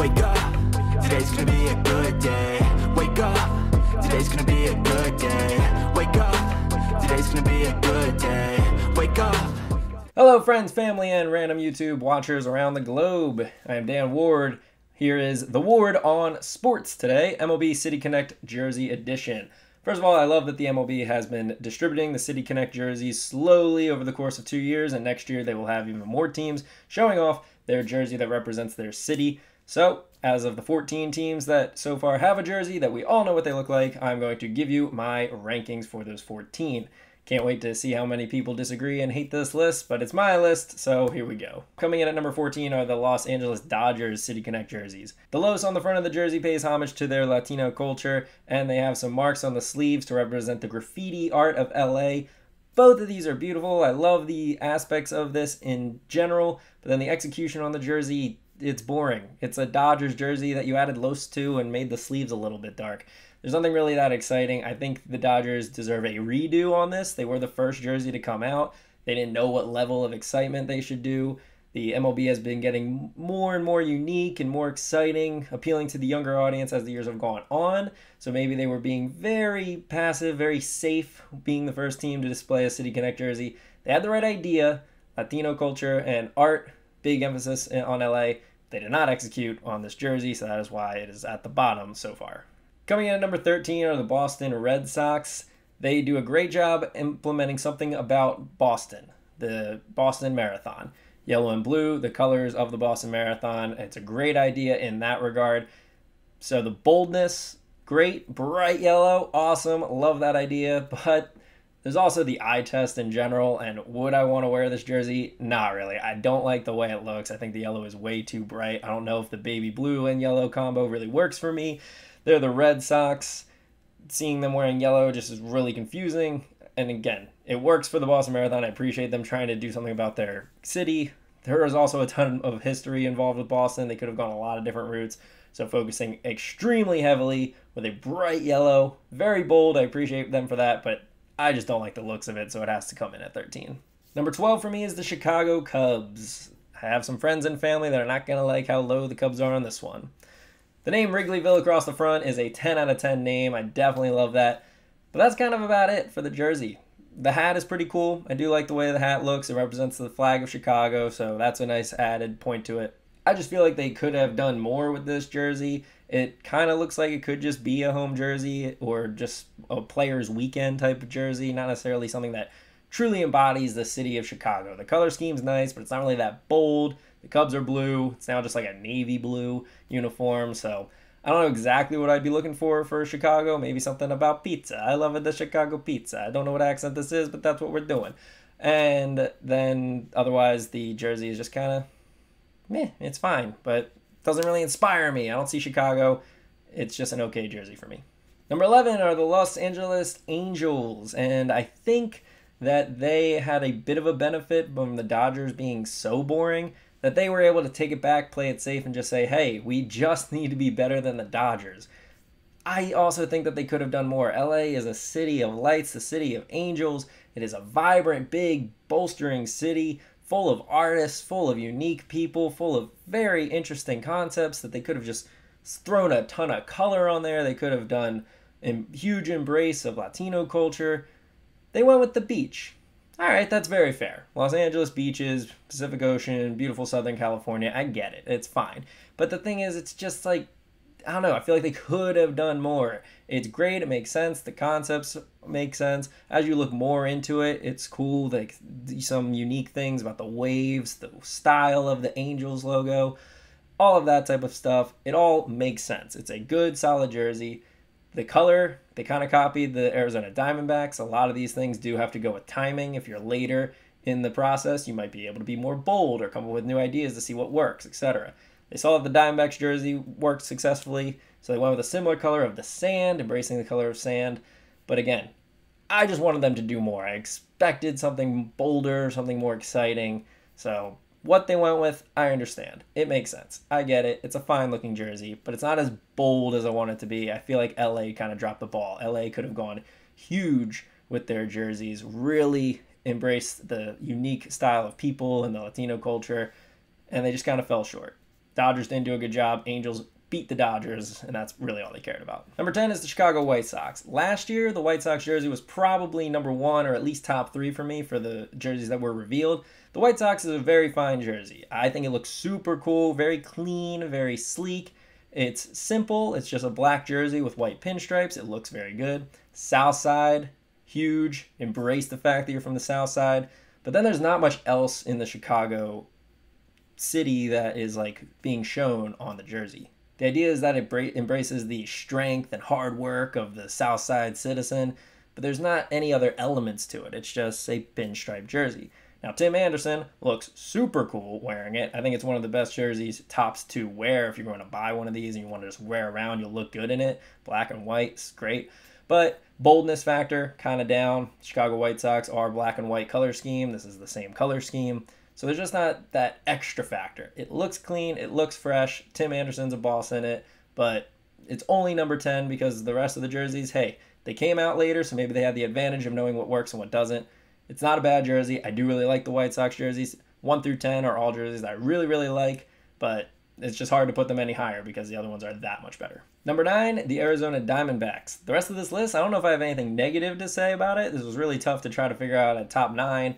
Wake up, today's gonna be a good day. Wake up, today's gonna be a good day. Wake up, today's gonna be a good day. Wake up. Hello friends, family, and random YouTube watchers around the globe. I am Dan Ward. Here is The Ward on sports today, MLB City Connect Jersey Edition. First of all, I love that the MLB has been distributing the City Connect jerseys slowly over the course of 2 years, and next year they will have even more teams showing off their jersey that represents their city. So, as of the 14 teams that so far have a jersey that we all know what they look like, I'm going to give you my rankings for those 14. Can't wait to see how many people disagree and hate this list, but it's my list, so here we go. Coming in at number 14 are the Los Angeles Dodgers City Connect jerseys. The Los on the front of the jersey pays homage to their Latino culture, and they have some marks on the sleeves to represent the graffiti art of LA. Both of these are beautiful. I love the aspects of this in general, but then the execution on the jersey, it's boring. It's a Dodgers jersey that you added Los to and made the sleeves a little bit dark. There's nothing really that exciting. I think the Dodgers deserve a redo on this. They were the first jersey to come out. They didn't know what level of excitement they should do. The MLB has been getting more and more unique and more exciting, appealing to the younger audience as the years have gone on. So maybe they were being very passive, very safe, being the first team to display a City Connect jersey. They had the right idea, Latino culture and art, big emphasis on LA. They did not execute on this jersey, so that is why it is at the bottom so far. Coming in at number 13 are the Boston Red Sox. They do a great job implementing something about Boston, the Boston Marathon. Yellow and blue, the colors of the Boston Marathon. It's a great idea in that regard. So the boldness, great, bright yellow, awesome, love that idea. But there's also the eye test in general, and would I want to wear this jersey? Not really. I don't like the way it looks. I think the yellow is way too bright. I don't know if the baby blue and yellow combo really works for me. They're the Red Sox. Seeing them wearing yellow just is really confusing. And again, it works for the Boston Marathon. I appreciate them trying to do something about their city. There is also a ton of history involved with Boston. They could have gone a lot of different routes. So focusing extremely heavily with a bright yellow, very bold. I appreciate them for that, but I just don't like the looks of it, so it has to come in at 13. Number 12 for me is the Chicago Cubs. I have some friends and family that are not going to like how low the Cubs are on this one. The name Wrigleyville across the front is a 10 out of 10 name. I definitely love that. But that's kind of about it for the jersey. The hat is pretty cool. I do like the way the hat looks. It represents the flag of Chicago, so that's a nice added point to it. I just feel like they could have done more with this jersey. It kind of looks like it could just be a home jersey or just a player's weekend type of jersey, not necessarily something that truly embodies the city of Chicago. The color scheme's nice, but it's not really that bold. The Cubs are blue. It's now just like a navy blue uniform, so I don't know exactly what I'd be looking for Chicago. Maybe something about pizza. I love it, the Chicago pizza. I don't know what accent this is, but that's what we're doing. And then otherwise, the jersey is just kind of meh. It's fine, but doesn't really inspire me. I don't see Chicago. It's just an okay jersey for me. Number 11 are the Los Angeles Angels, and I think that they had a bit of a benefit from the Dodgers being so boring that they were able to take it back, play it safe, and just say, hey, we just need to be better than the Dodgers. I also think that they could have done more. LA is a city of lights, the city of angels. It is a vibrant, big, bolstering city full of artists, full of unique people, full of very interesting concepts that they could have just thrown a ton of color on there. They could have done a huge embrace of Latino culture. They went with the beach. All right, that's very fair. Los Angeles beaches, Pacific Ocean, beautiful Southern California. I get it. It's fine. But the thing is, it's just like, I don't know. I feel like they could have done more. It's great. It makes sense. The concepts make sense. As you look more into it, it's cool. Like some unique things about the waves, the style of the Angels logo, all of that type of stuff. It all makes sense. It's a good, solid jersey. The color, they kind of copied the Arizona Diamondbacks. A lot of these things do have to go with timing. If you're later in the process, you might be able to be more bold or come up with new ideas to see what works, etc. They saw that the Diamondbacks jersey worked successfully, so they went with a similar color of the sand, embracing the color of sand. But again, I just wanted them to do more. I expected something bolder, something more exciting. So what they went with, I understand. It makes sense. I get it. It's a fine-looking jersey, but it's not as bold as I want it to be. I feel like LA kind of dropped the ball. LA could have gone huge with their jerseys, really embraced the unique style of people and the Latino culture, and they just kind of fell short. Dodgers didn't do a good job. Angels beat the Dodgers, and that's really all they cared about. Number 10 is the Chicago White Sox. Last year, the White Sox jersey was probably number 1 or at least top 3 for me for the jerseys that were revealed. The White Sox is a very fine jersey. I think it looks super cool, very clean, very sleek. It's simple. It's just a black jersey with white pinstripes. It looks very good. South Side, huge. Embrace the fact that you're from the South Side. But then there's not much else in the Chicago city that is like being shown on the jersey. The idea is that it embraces the strength and hard work of the South Side citizen, but there's not any other elements to it. It's just a pinstripe jersey. Now, Tim Anderson looks super cool wearing it. I think it's one of the best jerseys, tops to wear. If you're going to buy one of these and you want to just wear around, you'll look good in it. Black and white is great. But boldness factor, kind of down. Chicago White Sox are black and white color scheme. This is the same color scheme. So there's just not that extra factor. It looks clean, it looks fresh. Tim Anderson's a boss in it, but it's only number 10 because the rest of the jerseys, hey, they came out later, so maybe they had the advantage of knowing what works and what doesn't. It's not a bad jersey. I do really like the White Sox jerseys. 1 through 10 are all jerseys that I really, really like, but it's just hard to put them any higher because the other ones are that much better. Number 9, the Arizona Diamondbacks. The rest of this list, I don't know if I have anything negative to say about it. This was really tough to try to figure out a top 9.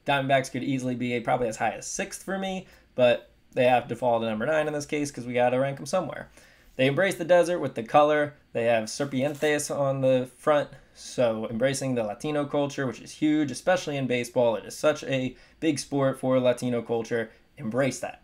Diamondbacks could easily be probably as high as 6th for me, but they have to fall to number 9 in this case because we got to rank them somewhere. They embrace the desert with the color. They have serpientes on the front, so embracing the Latino culture, which is huge, especially in baseball. It is such a big sport for Latino culture. Embrace that.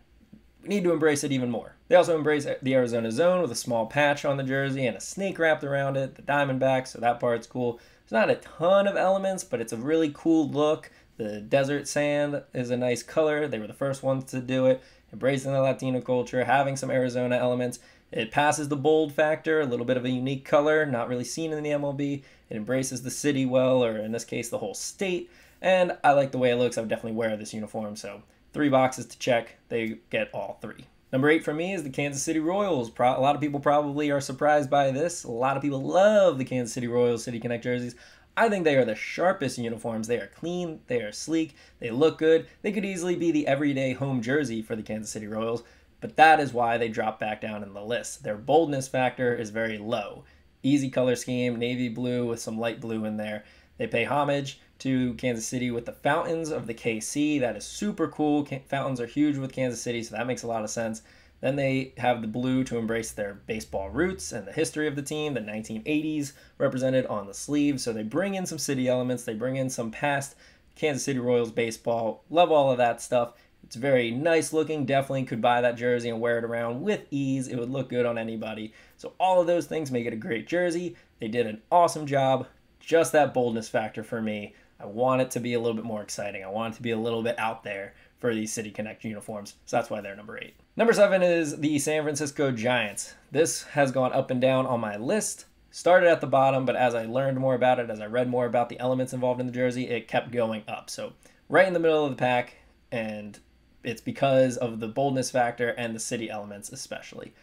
We need to embrace it even more. They also embrace the Arizona zone with a small patch on the jersey and a snake wrapped around it, the Diamondbacks, so that part's cool. There's not a ton of elements, but it's a really cool look. The desert sand is a nice color. They were the first ones to do it. Embracing the Latino culture, having some Arizona elements. It passes the bold factor, a little bit of a unique color, not really seen in the MLB. It embraces the city well, or in this case, the whole state. And I like the way it looks. I would definitely wear this uniform. So 3 boxes to check. They get all 3. Number 8 for me is the Kansas City Royals. A lot of people probably are surprised by this. A lot of people love the Kansas City Royals City Connect jerseys. I think they are the sharpest uniforms. They are clean, they are sleek, they look good. They could easily be the everyday home jersey for the Kansas City Royals, but that is why they drop back down in the list. Their boldness factor is very low. Easy color scheme, navy blue with some light blue in there. They pay homage to Kansas City with the fountains of the KC. That is super cool. Fountains are huge with Kansas City, so that makes a lot of sense. Then they have the blue to embrace their baseball roots and the history of the team, the 1980s represented on the sleeve. So they bring in some city elements. They bring in some past Kansas City Royals baseball. Love all of that stuff. It's very nice looking. Definitely could buy that jersey and wear it around with ease. It would look good on anybody. So all of those things make it a great jersey. They did an awesome job. Just that boldness factor for me. I want it to be a little bit more exciting. I want it to be a little bit out there for these City Connect uniforms. So that's why they're number 8. Number 7 is the San Francisco Giants. This has gone up and down on my list. Started at the bottom, but as I learned more about it, as I read more about the elements involved in the jersey, it kept going up. So right in the middle of the pack, and it's because of the boldness factor and the city elements especially.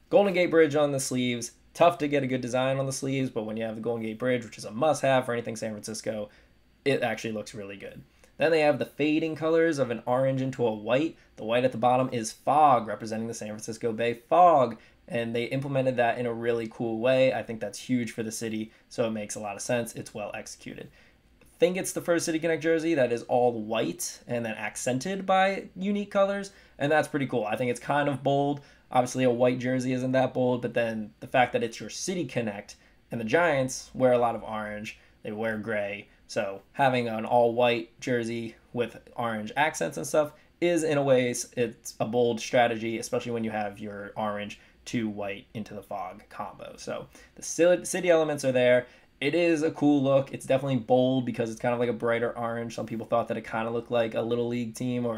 Golden Gate Bridge on the sleeves. Tough to get a good design on the sleeves, but when you have the Golden Gate Bridge, which is a must-have for anything San Francisco, it actually looks really good. Then they have the fading colors of an orange into a white. The white at the bottom is fog, representing the San Francisco Bay fog, and they implemented that in a really cool way. I think that's huge for the city, so it makes a lot of sense. It's well executed. I think it's the first City Connect jersey that is all white and then accented by unique colors, and that's pretty cool. I think it's kind of bold. Obviously, a white jersey isn't that bold, but then the fact that it's your City Connect, and the Giants wear a lot of orange, they wear gray, so having an all-white jersey with orange accents and stuff is, in a way, it's a bold strategy, especially when you have your orange to white into the fog combo. So the city elements are there. It is a cool look. It's definitely bold because it's kind of like a brighter orange. Some people thought that it kind of looked like a little league team or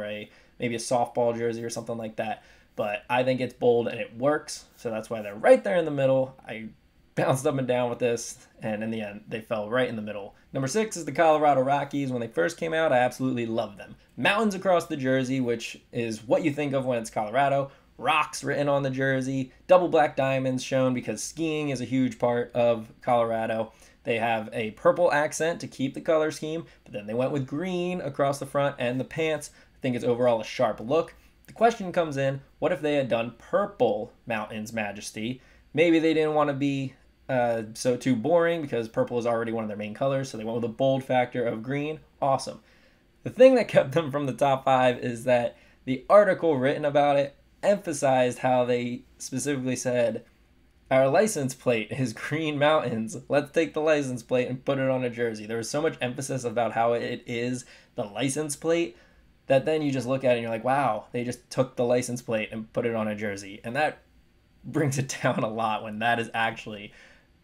maybe a softball jersey or something like that. But I think it's bold and it works, so that's why they're right there in the middle. I bounced up and down with this, and in the end, they fell right in the middle. Number 6 is the Colorado Rockies. When they first came out, I absolutely loved them. Mountains across the jersey, which is what you think of when it's Colorado. Rocks written on the jersey. Double black diamonds shown because skiing is a huge part of Colorado. They have a purple accent to keep the color scheme, but then they went with green across the front and the pants. I think it's overall a sharp look. The question comes in, what if they had done purple Mountains Majesty? Maybe they didn't want to be so too boring because purple is already one of their main colors, so they went with a bold factor of green. Awesome. The thing that kept them from the top 5 is that the article written about it emphasized how they specifically said, our license plate is Green Mountains. Let's take the license plate and put it on a jersey. There was so much emphasis about how it is the license plate that then you just look at it and you're like, wow, they just took the license plate and put it on a jersey. And that brings it down a lot when that is actually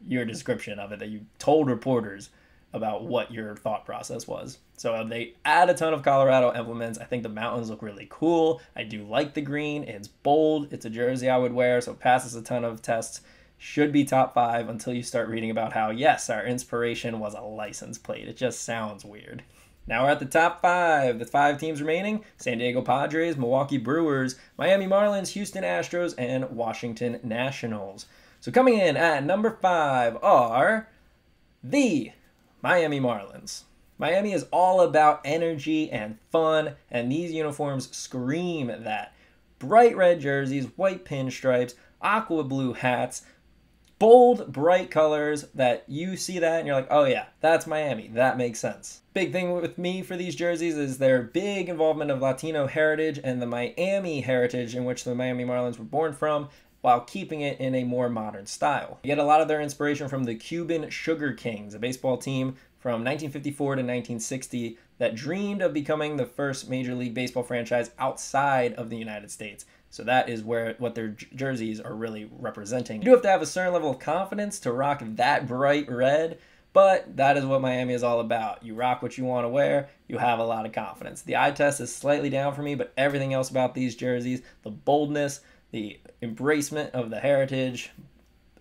your description of it, that you told reporters about what your thought process was. So they add a ton of Colorado implements. I think the mountains look really cool. I do like the green. It's bold. It's a jersey I would wear, so it passes a ton of tests. Should be top 5 until you start reading about how, yes, our inspiration was a license plate. It just sounds weird. Now we're at the top 5. The 5 teams remaining: San Diego Padres, Milwaukee Brewers, Miami Marlins, Houston Astros, and Washington Nationals. So coming in at number 5 are the Miami Marlins. Miami is all about energy and fun, and these uniforms scream that. Bright red jerseys, white pinstripes, aqua blue hats, bold, bright colors that you see that and you're like, oh yeah, that's Miami. That makes sense. Big thing with me for these jerseys is their big involvement of Latino heritage and the Miami heritage in which the Miami Marlins were born from, while keeping it in a more modern style. You get a lot of their inspiration from the Cuban Sugar Kings, a baseball team from 1954 to 1960 that dreamed of becoming the first Major League Baseball franchise outside of the United States. So that is what their jerseys are really representing. You do have to have a certain level of confidence to rock that bright red, but that is what Miami is all about. You rock what you want to wear, you have a lot of confidence. The eye test is slightly down for me, but everything else about these jerseys, the boldness, the embracement of the heritage,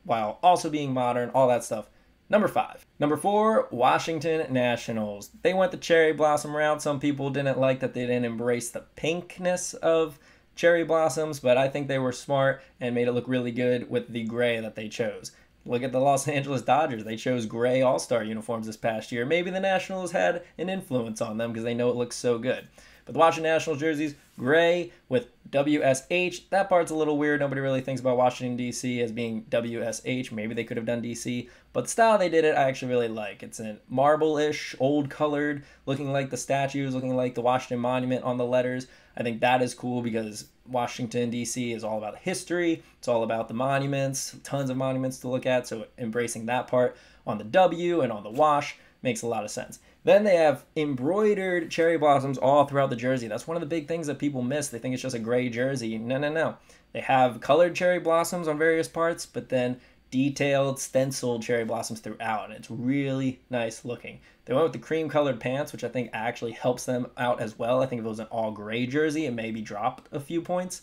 while also being modern, all that stuff. Number 5. Number 4, Washington Nationals. They went the cherry blossom route. Some people didn't like that they didn't embrace the pinkness of cherry blossoms, but I think they were smart and made it look really good with the gray that they chose. Look at the Los Angeles Dodgers. They chose gray all-star uniforms this past year. Maybe the Nationals had an influence on them because they know it looks so good. But the Washington Nationals jerseys, gray with WSH. That part's a little weird. Nobody really thinks about Washington, D.C. as being WSH. Maybe they could have done D.C. But the style they did it, I actually really like. It's a marble-ish, old-colored, looking like the statues, looking like the Washington Monument on the letters. I think that is cool because Washington, D.C. is all about history. It's all about the monuments, tons of monuments to look at. So embracing that part on the W and on the wash makes a lot of sense. Then they have embroidered cherry blossoms all throughout the jersey. That's one of the big things that people miss. They think it's just a gray jersey. No. They have colored cherry blossoms on various parts, but then detailed, stenciled cherry blossoms throughout, and it's really nice looking. They went with the cream colored pants, which I think actually helps them out as well. I think if it was an all gray jersey, it maybe dropped a few points,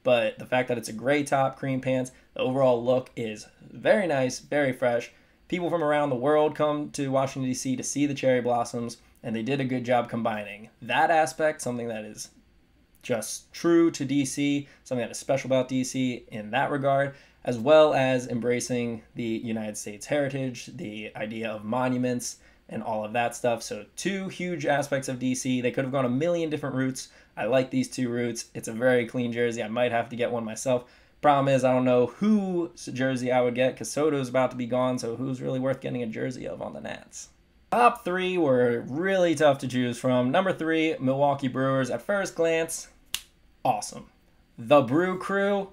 but the fact that it's a gray top, cream pants, the overall look is very nice, very fresh. People from around the world come to Washington, D.C. to see the cherry blossoms, and they did a good job combining that aspect, something that is just true to D.C., something that is special about D.C. in that regard, as well as embracing the United States heritage, the idea of monuments, and all of that stuff. So 2 huge aspects of DC. They could have gone a million different routes. I like these 2 routes. It's a very clean jersey. I might have to get one myself. Problem is, I don't know whose jersey I would get because Soto's about to be gone, so who's really worth getting a jersey of on the Nats? Top 3 were really tough to choose from. Number 3, Milwaukee Brewers. At first glance, awesome. The Brew Crew,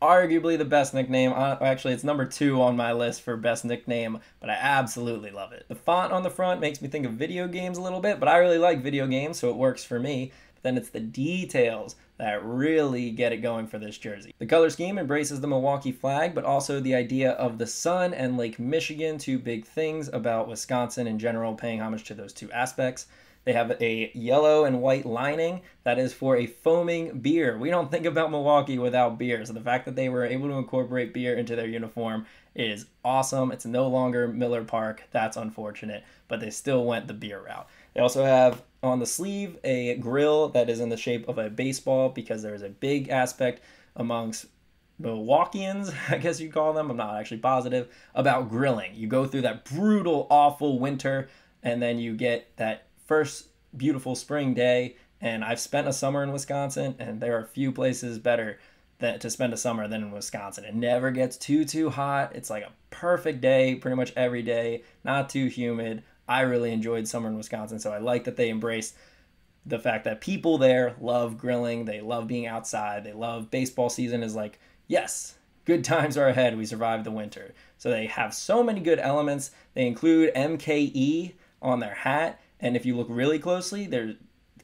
arguably the best nickname. Actually, it's number 2 on my list for best nickname, but I absolutely love it. The font on the front makes me think of video games a little bit, but I really like video games, so it works for me. But then it's the details that really get it going for this jersey. The color scheme embraces the Milwaukee flag, but also the idea of the sun and Lake Michigan, 2 big things about Wisconsin in general, paying homage to those 2 aspects. They have a yellow and white lining that is for a foaming beer. We don't think about Milwaukee without beer, so the fact that they were able to incorporate beer into their uniform is awesome. It's no longer Miller Park. That's unfortunate, but they still went the beer route. They also have on the sleeve a grill that is in the shape of a baseball because there is a big aspect amongst Milwaukeeans, I guess you'd call them, I'm not actually positive, about grilling. You go through that brutal, awful winter, and then you get that first beautiful spring day, And I've spent a summer in Wisconsin, and there are few places better to spend a summer than in Wisconsin. It never gets too hot. It's like a perfect day pretty much every day, not too humid. I really enjoyed summer in Wisconsin, so I like that they embrace the fact that people there love grilling. They love being outside. They love baseball season is like, yes, good times are ahead. We survived the winter. So they have so many good elements. They include MKE on their hat, and if you look really closely, their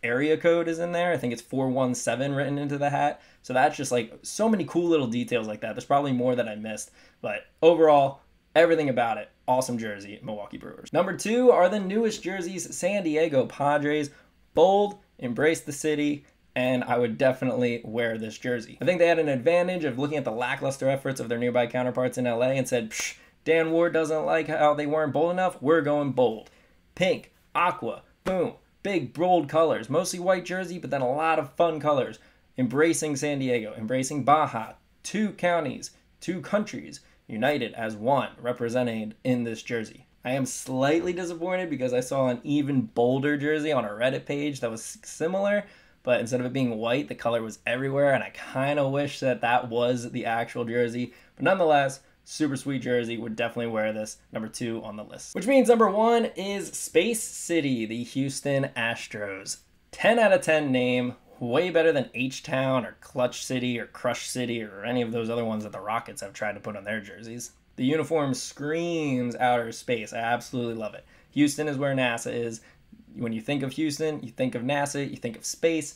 area code is in there. I think it's 417 written into the hat. So that's just like so many cool little details like that. There's probably more that I missed, but overall, everything about it, awesome jersey, Milwaukee Brewers. Number 2 are the newest jerseys, San Diego Padres. Bold, embrace the city, and I would definitely wear this jersey. I think they had an advantage of looking at the lackluster efforts of their nearby counterparts in LA and said, psh, Dan Ward doesn't like how they weren't bold enough. We're going bold. Pink, aqua, boom. Big, bold colors, mostly white jersey, but then a lot of fun colors. Embracing San Diego, embracing Baja, 2 counties, 2 countries, united as one, represented in this jersey. I am slightly disappointed because I saw an even bolder jersey on a Reddit page that was similar, but instead of it being white, the color was everywhere, and I kind of wish that that was the actual jersey. But nonetheless, super sweet jersey, would definitely wear this. Number 2 on the list. Which means number 1 is Space City, the Houston Astros. 10 out of 10 name, way better than H-Town or Clutch City or Crush City or any of those other ones that the Rockets have tried to put on their jerseys. The uniform screams outer space. I absolutely love it. Houston is where NASA is. When you think of Houston, you think of NASA, you think of space.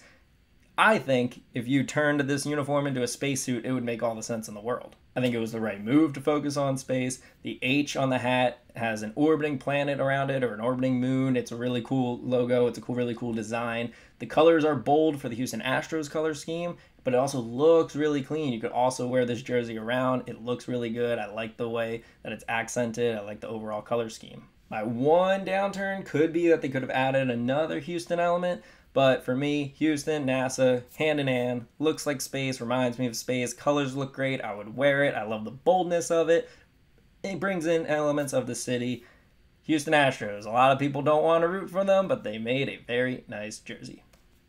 I think if you turned this uniform into a spacesuit, it would make all the sense in the world. I think it was the right move to focus on space. The H on the hat has an orbiting planet around it or an orbiting moon. It's a really cool logo. It's a really cool design. The colors are bold for the Houston Astros color scheme, but it also looks really clean. You could also wear this jersey around. It looks really good. I like the way that it's accented. I like the overall color scheme. My one downturn could be that they could have added another Houston element, but for me, Houston, NASA, hand in hand, looks like space, reminds me of space, colors look great, I would wear it, I love the boldness of it. It brings in elements of the city. Houston Astros, a lot of people don't want to root for them, but they made a very nice jersey.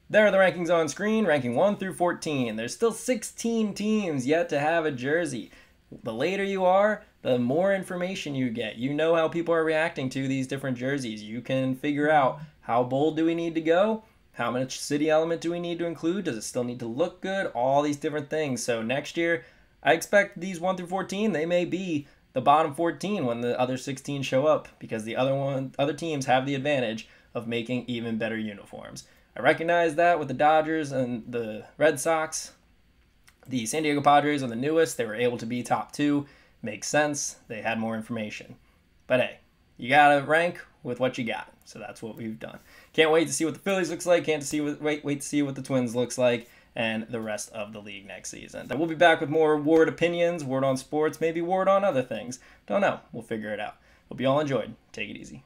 There are the rankings on screen, ranking 1 through 14. There's still 16 teams yet to have a jersey. The later you are, the more information you get. You know how people are reacting to these different jerseys. You can figure out how bold do we need to go? How much city element do we need to include? Does it still need to look good? All these different things. So next year, I expect these 1 through 14, they may be the bottom 14 when the other 16 show up because the other teams have the advantage of making even better uniforms. I recognize that with the Dodgers and the Red Sox. The San Diego Padres are the newest. They were able to be top 2. Makes sense. They had more information. But hey, you got to rank with what you got. So that's what we've done. Can't wait to see what the Phillies looks like. Wait to see what the Twins looks like and the rest of the league next season. We'll be back with more Ward opinions, Ward on sports, maybe Ward on other things. Don't know. We'll figure it out. Hope you all enjoyed. Take it easy.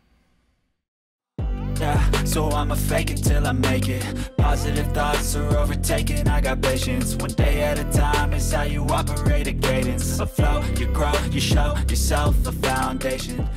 Yeah, so I'ma fake it till I make it. Positive thoughts are overtaken, I got patience. One day at a time is how you operate a cadence. A flow, you grow, you show yourself a foundation.